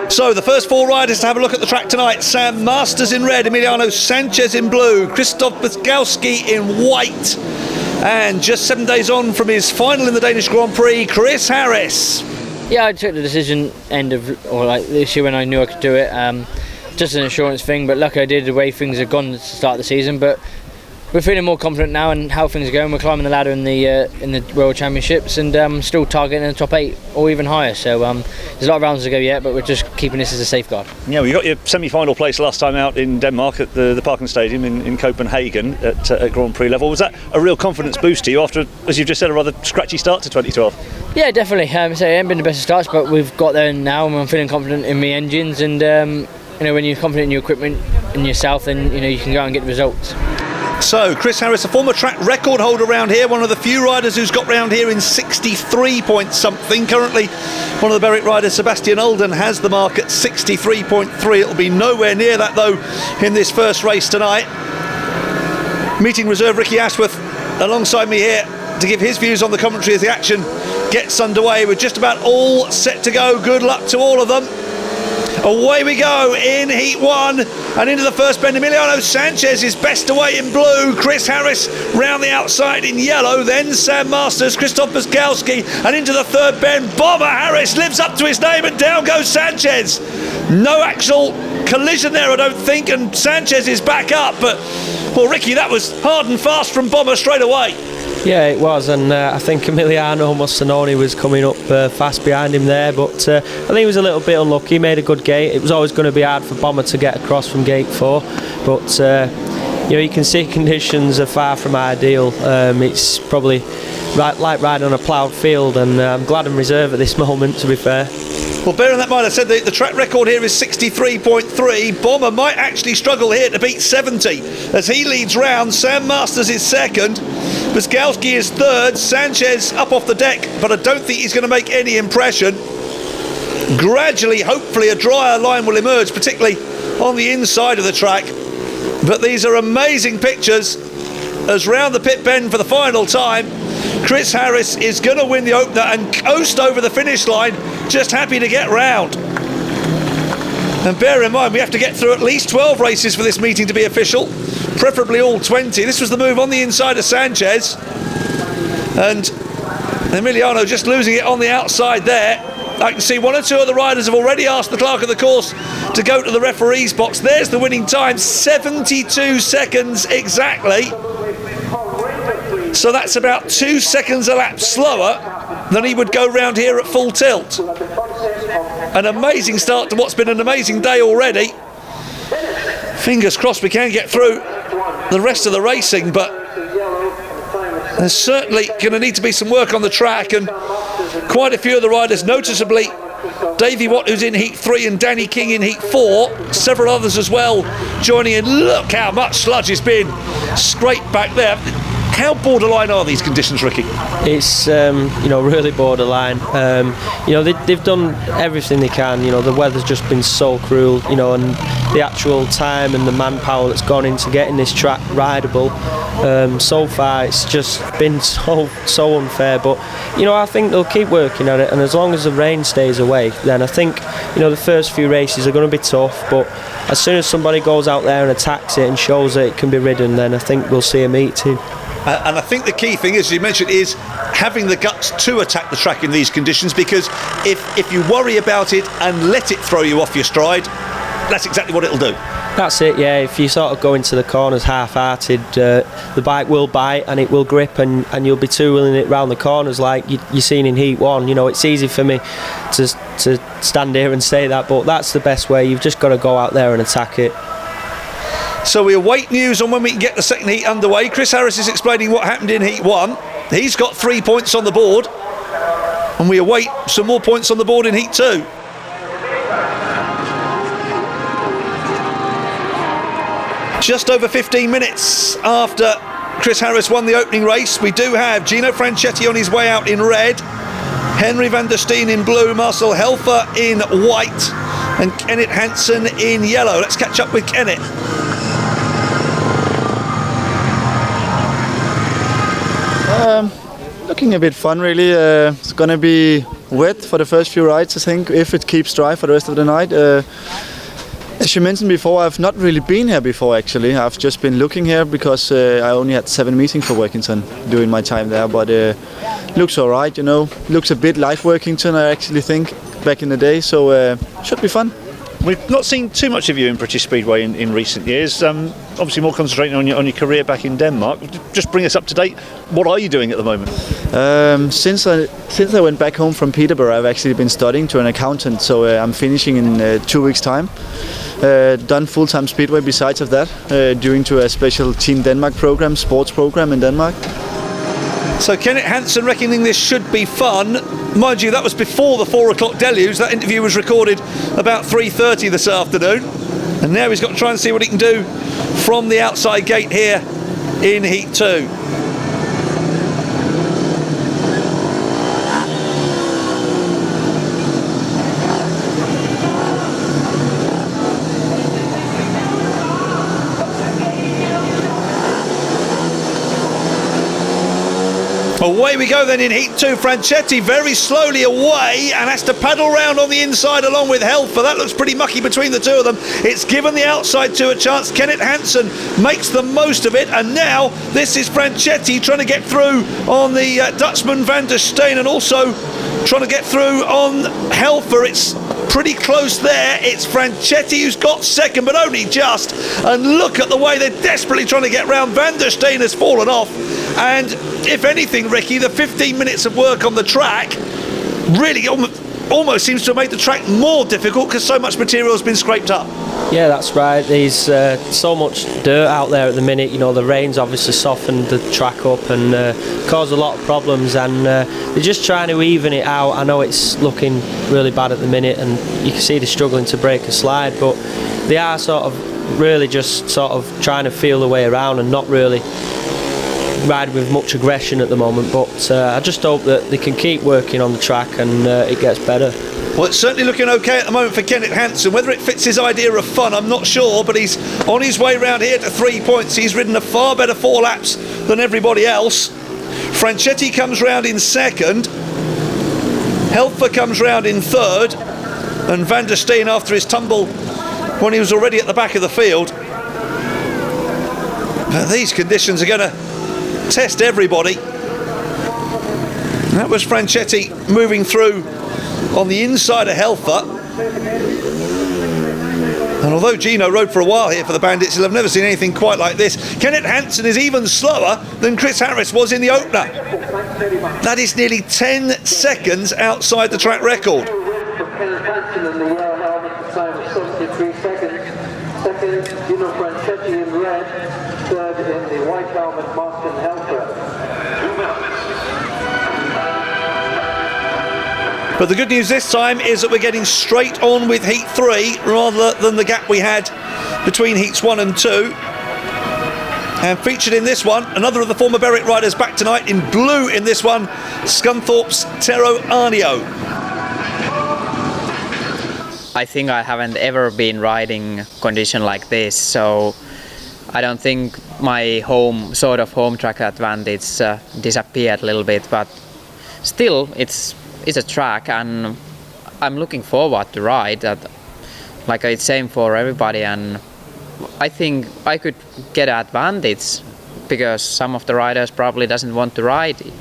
So the first four riders to have a look at the track tonight: Sam Masters in red, Emiliano Sanchez in blue, Krzysztof Brzgalski in white, and just 7 days on from his final in the Danish Grand Prix, Chris Harris. Yeah, I took the decision this year when I knew I could do it. Just an assurance thing, but luckily I did the way things have gone to start the season. But we're feeling more confident now in how things are going. We're climbing the ladder in the World Championships, and still targeting the top 8 or even higher. So there's a lot of rounds to go yet, but we're just keeping this as a safeguard. Yeah, well, you got your semi-final place last time out in Denmark at the Parken Stadium in Copenhagen at Grand Prix level. Was that a real confidence boost to you after, as you've just said, a rather scratchy start to 2012? Yeah, definitely. So it hasn't been the best of starts, but we've got there now, and I'm feeling confident in my engines. And when you're confident in your equipment and yourself, then you can go out and get the results. So Chris Harris, a former track record holder around here, one of the few riders who's got round here in 63 point something. Currently one of the Berwick riders, Sebastian Olden, has the mark at 63.3. It'll be nowhere near that though in this first race tonight. Meeting reserve Ricky Ashworth alongside me here to give his views on the commentary as the action gets underway. We're just about all set to go. Good luck to all of them. Away we go in Heat 1 and into the first bend. Emiliano Sanchez is best away in blue. Chris Harris round the outside in yellow. Then Sam Masters, Krzysztof Brzgalski, and into the third bend. Bomber Harris lives up to his name, and down goes Sanchez. No actual collision there, I don't think, and Sanchez is back up. But, well, Ricky, that was hard and fast from Bomber straight away. Yeah, it was, and I think Emiliano must have known he was coming up fast behind him there, but I think he was a little bit unlucky. He made a good gate. It was always going to be hard for Bomber to get across from gate 4, but you can see conditions are far from ideal. It's probably like riding on a ploughed field, and I'm glad I'm reserve at this moment, to be fair. Well, bearing that in mind, I said the track record here is 63.3. Bomber might actually struggle here to beat 70 as he leads round. Sam Masters is second. Brzgalski is third. Sanchez up off the deck, but I don't think he's going to make any impression. Gradually, hopefully, a drier line will emerge, particularly on the inside of the track. But these are amazing pictures as round the pit bend for the final time, Chris Harris is going to win the opener and coast over the finish line, just happy to get round. And bear in mind, we have to get through at least 12 races for this meeting to be official, preferably all 20. This was the move on the inside of Sanchez, and Emiliano just losing it on the outside there. I can see one or two of the riders have already asked the clerk of the course to go to the referee's box. There's the winning time, 72 seconds exactly. So that's about 2 seconds a lap slower than he would go round here at full tilt. An amazing start to what's been an amazing day already. Fingers crossed we can get through the rest of the racing, but there's certainly going to need to be some work on the track, and quite a few of the riders, noticeably Davey Watt, who's in Heat 3, and Danny King in Heat 4, several others as well joining in. Look how much sludge has been scraped back there. How borderline are these conditions, Ricky? It's really borderline. They've done everything they can. The weather's just been so cruel. And the actual time and the manpower that's gone into getting this track rideable. So far, it's just been so unfair. But I think they'll keep working at it. And as long as the rain stays away, then I think the first few races are going to be tough. But as soon as somebody goes out there and attacks it and shows that it can be ridden, then I think we'll see a meet too. And I think the key thing, as you mentioned, is having the guts to attack the track in these conditions, because if you worry about it and let it throw you off your stride, that's exactly what it'll do. That's it, yeah. If you sort of go into the corners half-hearted, the bike will bite and it will grip, and you'll be two-wheeling it round the corners like you've seen in Heat 1. It's easy for me to stand here and say that, but that's the best way. You've just got to go out there and attack it. So we await news on when we can get the second heat underway. Chris Harris is explaining what happened in Heat 1. He's got 3 points on the board, and we await some more points on the board in Heat 2. Just over 15 minutes after Chris Harris won the opening race, we do have Gino Franchetti on his way out in red, Henry van der Steen in blue, Marcel Helfer in white, and Kenneth Hansen in yellow. Let's catch up with Kenneth. Looking looking a bit fun, really. It's gonna be wet for the first few rides, I think, if it keeps dry for the rest of the night. As you mentioned before, I've not really been here before, actually. I've just been looking here because I only had 7 meetings for Workington during my time there, but looks alright, you know. Looks a bit like Workington, I actually think, back in the day, so should be fun. We've not seen too much of you in British Speedway in recent years. Obviously more concentrating on your career back in Denmark. Just bring us up to date. What are you doing at the moment? Since I went back home from Peterborough, I've actually been studying to an accountant, so I'm finishing in 2 weeks' time. Done full-time Speedway besides of that, doing to a special Team Denmark program, sports program in Denmark. So Kenneth Hansen reckoning this should be fun. Mind you, that was before the 4 o'clock deluge. That interview was recorded about 3:30 this afternoon. And now he's got to try and see what he can do from the outside gate here in Heat 2. Away we go then in Heat 2. Franchetti very slowly away and has to paddle round on the inside along with Helfer. That looks pretty mucky between the two of them. It's given the outside two a chance. Kenneth Hansen makes the most of it, and now this is Franchetti trying to get through on the Dutchman van der Steen, and also trying to get through on Helfer. It's pretty close there. It's Franchetti who's got second, but only just. And look at the way they're desperately trying to get round. Van der Steen has fallen off. And if anything, Ricky, the 15 minutes of work on the track really almost seems to have made the track more difficult because so much material has been scraped up. Yeah, that's right. There's so much dirt out there at the minute. You know, the rain's obviously softened the track up and caused a lot of problems, and they're just trying to even it out. I know it's looking really bad at the minute, and you can see they're struggling to break a slide, but they are really just trying to feel the way around and not really riding with much aggression at the moment. But I just hope that they can keep working on the track and it gets better. Well, it's certainly looking okay at the moment for Kenneth Hansen. Whether it fits his idea of fun, I'm not sure, but he's on his way round here to 3 points. He's ridden a far better 4 laps than everybody else. Franchetti comes round in second. Helfer comes round in third. And Van der Steen, after his tumble when he was already at the back of the field. But these conditions are going to test everybody. That was Franchetti moving through on the inside of Helfer. And although Gino rode for a while here for the Bandits, he'll have never seen anything quite like this. Kenneth Hansen is even slower than Chris Harris was in the opener. That is nearly 10 seconds outside the track record. Kenneth Hansen in the yellow helmet, the time of 73 seconds. Second, Gino Franchetti in red. Third in the white helmet, Martin Helfer. But the good news this time is that we're getting straight on with Heat 3 rather than the gap we had between Heats 1 and 2. And featured in this one, another of the former Berwick riders back tonight in blue in this one, Scunthorpe's Tero Arnio. I think I haven't ever been riding condition like this, so I don't think my home track advantage disappeared a little bit, but still it's a track and I'm looking forward to ride that. Like it's same for everybody, and I think I could get an advantage because some of the riders probably doesn't want to ride it.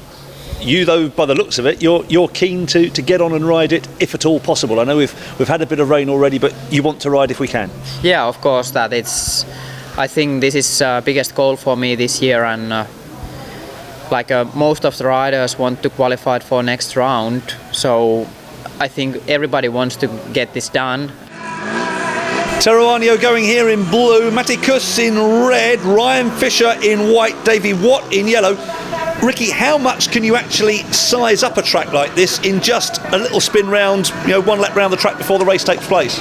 You, though, by the looks of it, you're keen to get on and ride it if at all possible. I know we've had a bit of rain already, but you want to ride if we can. Yeah, of course. I think this is biggest goal for me this year, and most of the riders want to qualify for next round. So I think everybody wants to get this done. Tero Arnio going here in blue, Matti Kuss in red, Ryan Fisher in white, Davey Watt in yellow. Ricky, how much can you actually size up a track like this in just a little spin round, 1 lap round the track before the race takes place?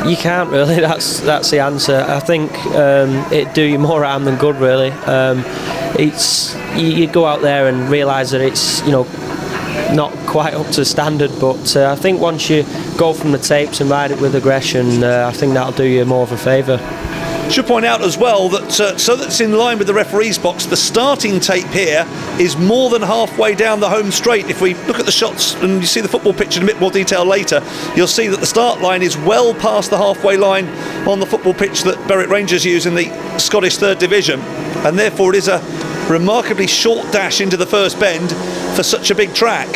You can't really. That's the answer. I think it'd do you more harm than good, really. You go out there and realise that it's not quite up to standard, but I think once you go from the tapes and ride it with aggression, I think that'll do you more of a favour. Should point out as well that so that's in line with the referee's box, the starting tape here is more than halfway down the home straight. If we look at the shots and you see the football pitch in a bit more detail later, you'll see that the start line is well past the halfway line on the football pitch that Berwick Rangers use in the Scottish Third Division, and therefore it is a remarkably short dash into the first bend for such a big track.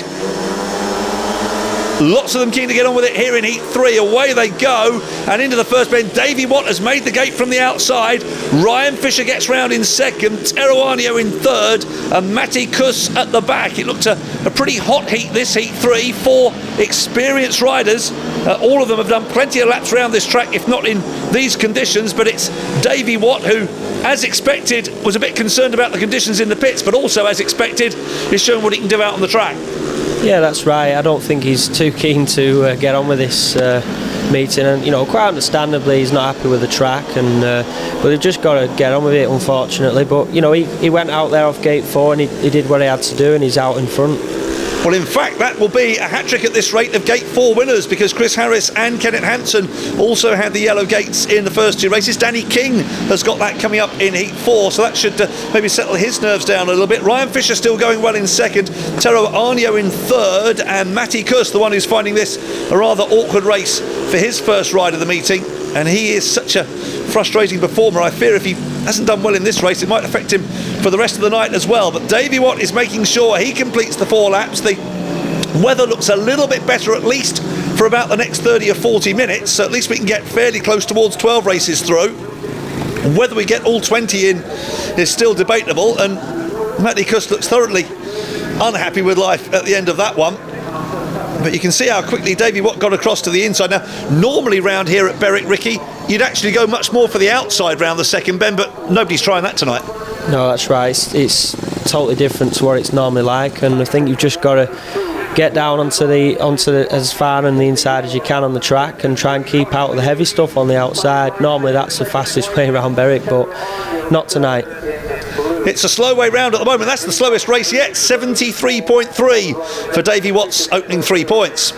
Lots of them keen to get on with it here in Heat 3. Away they go, and into the first bend. Davey Watt has made the gate from the outside. Ryan Fisher gets round in second, Tero Arnio in third, and Matti Kuss at the back. It looked a pretty hot heat, this Heat 3. 4 experienced riders. All of them have done plenty of laps around this track, if not in these conditions, but it's Davey Watt who, as expected, was a bit concerned about the conditions in the pits, but also, as expected, is showing what he can do out on the track. Yeah, that's right. I don't think he's too keen to get on with this meeting, and quite understandably he's not happy with the track, and but they've just got to get on with it, unfortunately. But he went out there off gate 4 and he did what he had to do, and he's out in front. Well, in fact, that will be a hat-trick at this rate of Gate 4 winners, because Chris Harris and Kenneth Hansen also had the yellow gates in the first 2 races. Danny King has got that coming up in Heat 4, so that should maybe settle his nerves down a little bit. Ryan Fisher still going well in second, Tero Arnio in third, and Matti Kuss, the one who's finding this a rather awkward race for his first ride of the meeting. And he is such a frustrating performer. I fear if he hasn't done well in this race, it might affect him for the rest of the night as well. But Davey Watt is making sure he completes the 4 laps. The weather looks a little bit better, at least for about the next 30 or 40 minutes. So at least we can get fairly close towards 12 races through. Whether we get all 20 in is still debatable. And Matti Kuss looks thoroughly unhappy with life at the end of that one. But you can see how quickly Davey Watt got across to the inside. Now, normally round here at Berwick, Ricky, you'd actually go much more for the outside round the second bend, but nobody's trying that tonight. No, that's right. It's totally different to what it's normally like, and I think you've just got to get down onto the as far on the inside as you can on the track and try and keep out of the heavy stuff on the outside. Normally that's the fastest way around Berwick, but not tonight. It's a slow way round at the moment. That's the slowest race yet. 73.3 for Davey Watt's opening 3 points.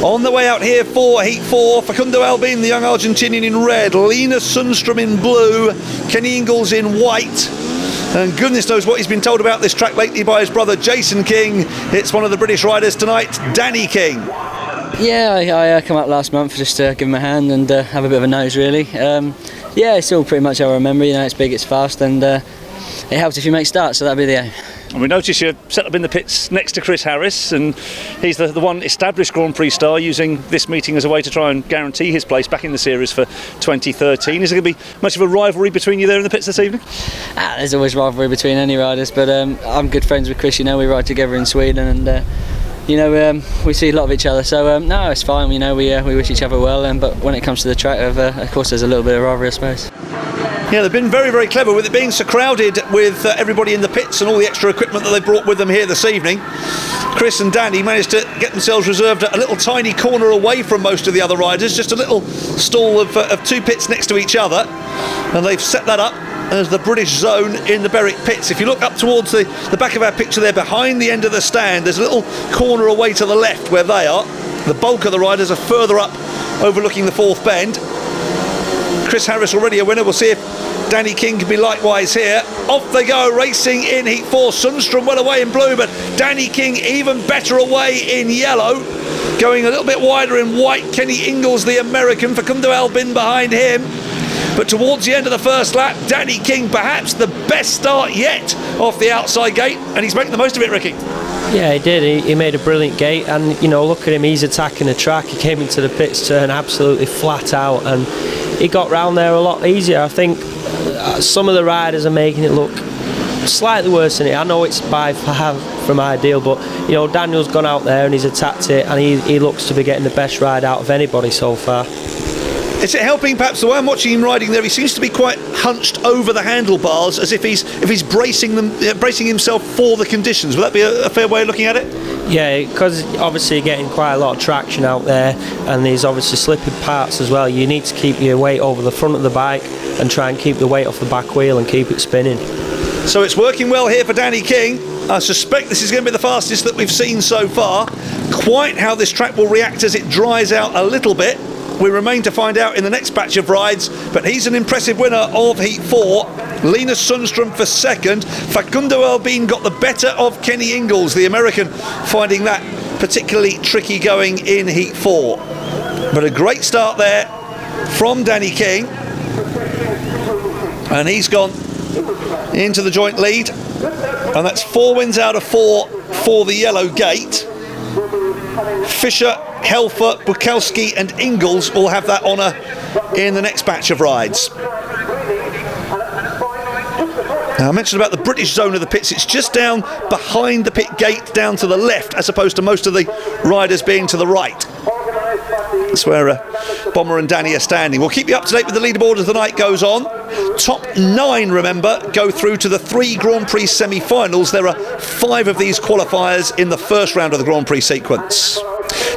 On the way out here for Heat 4, Facundo Albin, the young Argentinian, in red, Linus Sundström in blue, Kenny Ingles in white, and goodness knows what he's been told about this track lately by his brother Jason King. It's one of the British riders tonight, Danny King. Yeah, I come up last month just to give him a hand and have a bit of a nose, really. Yeah, it's all pretty much how I remember. It's big, it's fast, and it helps if you make starts, so that'd be the aim. And we notice you're set up in the pits next to Chris Harris, and he's the one established Grand Prix star, using this meeting as a way to try and guarantee his place back in the series for 2013. Is there going to be much of a rivalry between you there in the pits this evening? There's always rivalry between any riders, but I'm good friends with Chris. We ride together in Sweden, and we see a lot of each other, so no, it's fine. We wish each other well, but when it comes to the track, of course there's a little bit of rivalry, I suppose. Yeah, they've been very, very clever with it being so crowded with everybody in the pits and all the extra equipment that they brought with them here this evening. Chris and Danny managed to get themselves reserved a little tiny corner away from most of the other riders, just a little stall of 2 pits next to each other, and they've set that up as the British zone in the Berwick pits. If you look up towards the back of our picture there, behind the end of the stand, there's a little corner away to the left where they are. The bulk of the riders are further up, overlooking the 4th bend. Chris Harris already a winner. We'll see if Danny King can be likewise here. Off they go, racing in Heat 4. Sundström well away in blue, but Danny King even better away in yellow. Going a little bit wider in white, Kenny Ingles, the American, Facundo Albin behind him. But towards the end of the first lap, Danny King perhaps the best start yet off the outside gate, and he's making the most of it, Ricky. Yeah, he did. He made a brilliant gate, and look at him. He's attacking the track. He came into the pits turn absolutely flat out, and he got round there a lot easier. I think some of the riders are making it look slightly worse than it. I know it's by far from ideal, but Daniel's gone out there and he's attacked it, and he looks to be getting the best ride out of anybody so far. Is it helping perhaps the way I'm watching him riding there? He seems to be quite hunched over the handlebars, as if he's bracing himself for the conditions. Would that be a fair way of looking at it? Yeah, because obviously you're getting quite a lot of traction out there, and there's obviously slipping parts as well. You need to keep your weight over the front of the bike and try and keep the weight off the back wheel and keep it spinning. So it's working well here for Danny King. I suspect this is going to be the fastest that we've seen so far. Quite how this track will react as it dries out a little bit, we remain to find out in the next batch of rides, but he's an impressive winner of Heat 4. Linus Sundström for second. Facundo Albin got the better of Kenny Ingles, the American, finding that particularly tricky going in Heat 4. But a great start there from Danny King. And he's gone into the joint lead. And that's 4 wins out of 4 for the yellow gate. Fisher, Helfer, Bukowski and Ingles will have that honour in the next batch of rides. Now, I mentioned about the British zone of the pits. It's just down behind the pit gate, down to the left, as opposed to most of the riders being to the right. That's where Bomber and Danny are standing. We'll keep you up to date with the leaderboard as the night goes on. Top 9, remember, go through to the 3 Grand Prix semi-finals. There are 5 of these qualifiers in the first round of the Grand Prix sequence.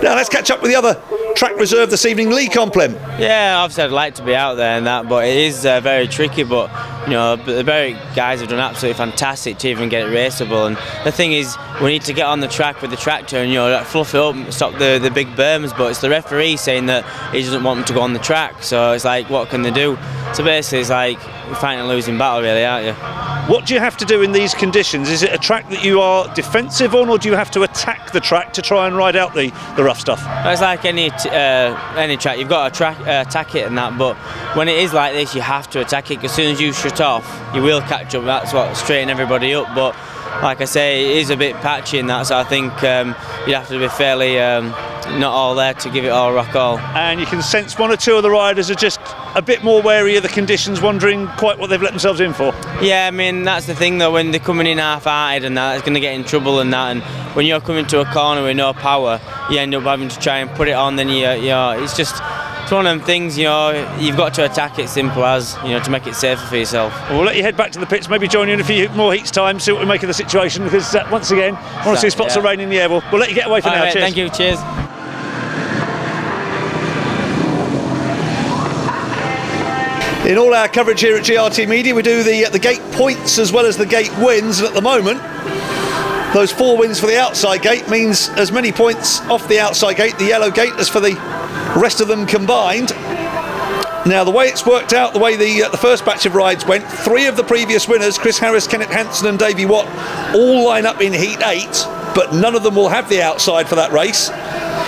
Now let's catch up with the other track reserve this evening, Lee Complin. Yeah, obviously I'd like to be out there and that, but it is very tricky. But you know, the Berwick guys have done absolutely fantastic to even get it raceable. And the thing is, we need to get on the track with the tractor and, you know, like, fluff it up and stop the big berms. But it's the referee saying that he doesn't want them to go on the track. So it's like, what can they do? So basically, it's like you're fighting a losing battle, really, aren't you? What do you have to do in these conditions? Is it a track that you are defensive on, or do you have to attack the track to try and ride out the rough stuff? It's like any track, you've got to attack it and that, but when it is like this, you have to attack it, because as soon as you shut off, you will catch up. That's what straighten everybody up. But like I say, it is a bit patchy in that, so I think you'd have to be fairly not all there to give it all rock all. And you can sense 1 or 2 of the riders are just a bit more wary of the conditions, wondering quite what they've let themselves in for. Yeah, I mean, that's the thing though, when they're coming in half-hearted and that, it's going to get in trouble and that, and when you're coming to a corner with no power, you end up having to try and put it on, then it's just, it's one of them things, you know, you've got to attack it, simple as, you know, to make it safer for yourself. Well, we'll let you head back to the pits, maybe join you in a few more heats time, see what we make of the situation, because once again, one or 2 spots of rain in the air. We'll let you get away for now. Right, cheers. Thank you, cheers. In all our coverage here at GRT Media, we do the gate points as well as the gate wins, and at the moment, those 4 wins for the outside gate means as many points off the outside gate, the yellow gate, as for the rest of them combined. Now, the way it's worked out, the way the first batch of rides went, 3 of the previous winners, Chris Harris, Kenneth Hansen and Davey Watt, all line up in Heat 8, but none of them will have the outside for that race.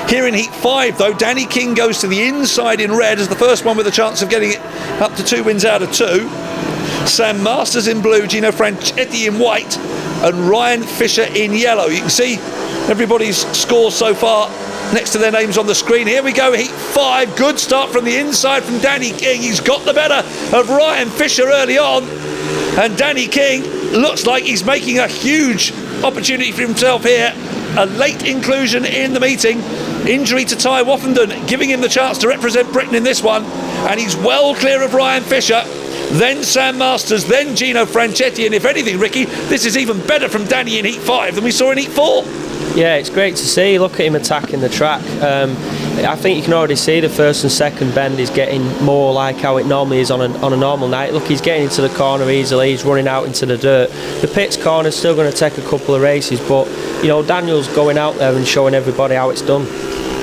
Here in Heat 5, though, Danny King goes to the inside in red as the first one with a chance of getting it up to 2 wins out of 2. Sam Masters in blue, Gino Franchetti in white, and Ryan Fisher in yellow. You can see everybody's scores so far next to their names on the screen. Here we go, Heat 5. Good start from the inside from Danny King. He's got the better of Ryan Fisher early on. And Danny King looks like he's making a huge opportunity for himself here. A late inclusion in the meeting. Injury to Ty Woffenden, giving him the chance to represent Britain in this one. And he's well clear of Ryan Fisher. Then Sam Masters, then Gino Franchetti. And if anything, Ricky, this is even better from Danny in Heat 5 than we saw in Heat 4. Yeah, it's great to see. Look at him attacking the track. I think you can already see the first and second bend is getting more like how it normally is on a normal night. Look, he's getting into the corner easily. He's running out into the dirt. The pits corner's still going to take a couple of races, but you know, Daniel's going out there and showing everybody how it's done.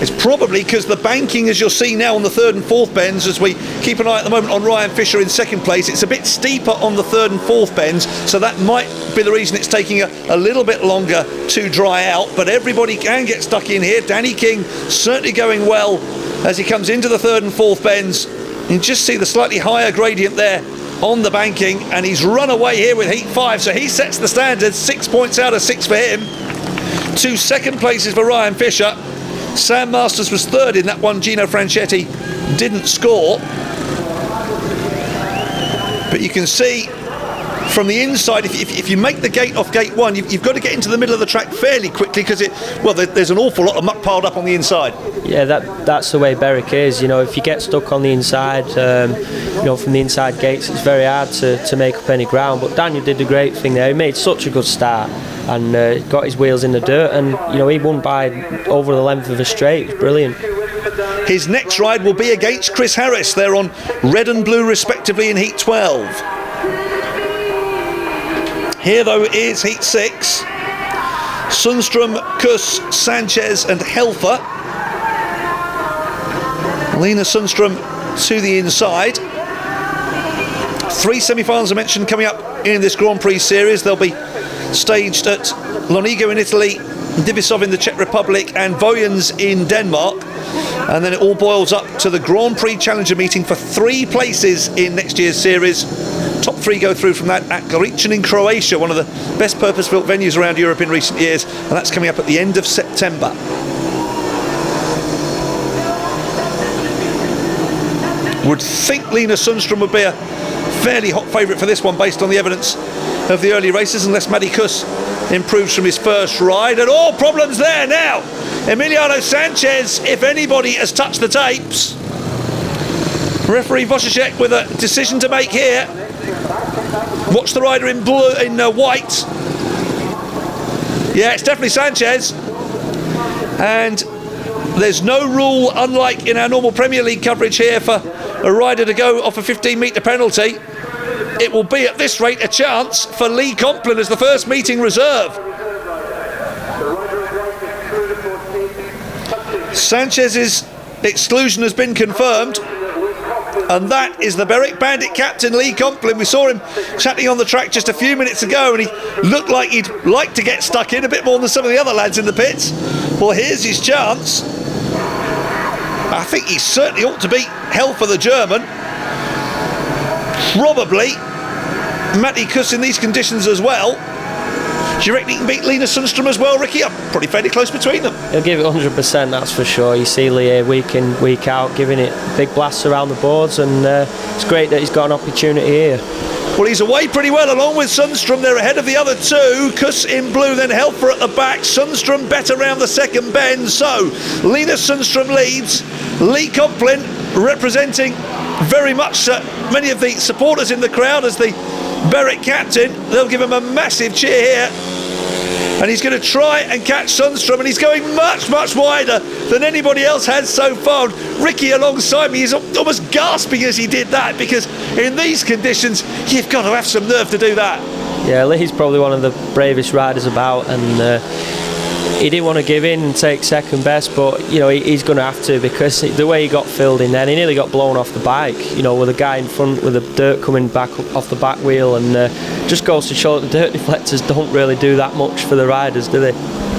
It's probably because the banking, as you'll see now on the 3rd and 4th bends, as we keep an eye at the moment on Ryan Fisher in second place, it's a bit steeper on the 3rd and 4th bends, so that might be the reason it's taking a little bit longer to dry out, but everybody can get stuck in here. Danny King certainly going well as he comes into the 3rd and 4th bends. You just see the slightly higher gradient there on the banking, and he's run away here with Heat 5, so he sets the standard. 6 points out of 6 for him. 2 second places for Ryan Fisher. Sam Masters was 3rd in that one. Gino Franchetti didn't score. But you can see from the inside, if you make the gate off gate 1, you've got to get into the middle of the track fairly quickly, because there's an awful lot of muck piled up on the inside. Yeah, that's the way Berwick is. You know, if you get stuck on the inside, you know, from the inside gates, it's very hard to make up any ground. But Daniel did a great thing there. He made such a good start and got his wheels in the dirt, and you know, he won by over the length of a straight. It was brilliant. His next ride will be against Chris Harris. They're on red and blue respectively in Heat 12. Here though is heat 6. Sundstrom, Kuss, Sanchez and Helfer. Lena Sundstrom to the inside. 3 semi-finals I mentioned coming up in this Grand Prix series. They'll be staged at Lonigo in Italy, Divisov in the Czech Republic and Vojens in Denmark. And then it all boils up to the Grand Prix Challenger meeting for 3 places in next year's series. Top 3 go through from that at Goričan in Croatia, one of the best purpose-built venues around Europe in recent years, and that's coming up at the end of September. Would think Lena Sundstrom would be a fairly hot favourite for this one based on the evidence of the early races, unless Matty Kuss improves from his first ride. And all problems there now. Emiliano Sanchez, if anybody has touched the tapes. Referee Wojciech with a decision to make here. Watch the rider in blue, in white. Yeah, it's definitely Sanchez. And there's no rule, unlike in our normal Premier League coverage here, for a rider to go off a 15-metre penalty. It will be at this rate a chance for Lee Complin as the first meeting reserve. Sanchez's exclusion has been confirmed, and that is the Berwick Bandit captain Lee Complin. We saw him chatting on the track just a few minutes ago, and he looked like he'd like to get stuck in a bit more than some of the other lads in the pits. Well, here's his chance. I think he certainly ought to beat Helfer the German. Probably Matty Kuss in these conditions as well. Do you reckon he can beat Lena Sundstrom as well, Ricky? I'm probably fairly close between them. He'll give it 100%, that's for sure. You see Lee week in, week out, giving it big blasts around the boards, and it's great that he's got an opportunity here. Well, he's away pretty well along with Sundstrom. They're ahead of the other 2. Kuss in blue, then Helfer at the back. Sundstrom better round the second bend. So Lena Sundstrom leads. Lee Complin representing very much many of the supporters in the crowd as the Berwick captain. They'll give him a massive cheer here. And he's going to try and catch Sundstrom, and he's going much, much wider than anybody else has so far. Ricky alongside me is almost gasping as he did that, because in these conditions you've got to have some nerve to do that. Yeah, Lee's probably one of the bravest riders about, and he didn't want to give in and take second best, but you know he's going to have to, because the way he got filled in then, he nearly got blown off the bike, you know, with a guy in front with the dirt coming back off the back wheel, and just goes to show that the dirt deflectors don't really do that much for the riders, do they?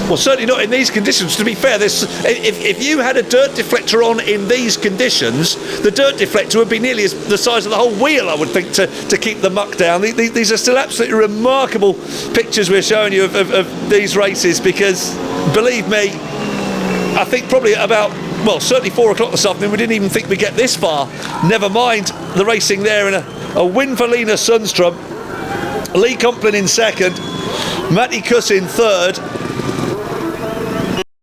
Well, certainly not in these conditions. To be fair, if you had a dirt deflector on in these conditions, the dirt deflector would be nearly the size of the whole wheel, I would think, to keep the muck down. These are still absolutely remarkable pictures we're showing you of these races, because, believe me, I think probably about, well, certainly 4 o'clock this afternoon, we didn't even think we'd get this far. Never mind the racing there, and a win for Lena Sundstrom. Lee Complin in second, Matty Kuss in third,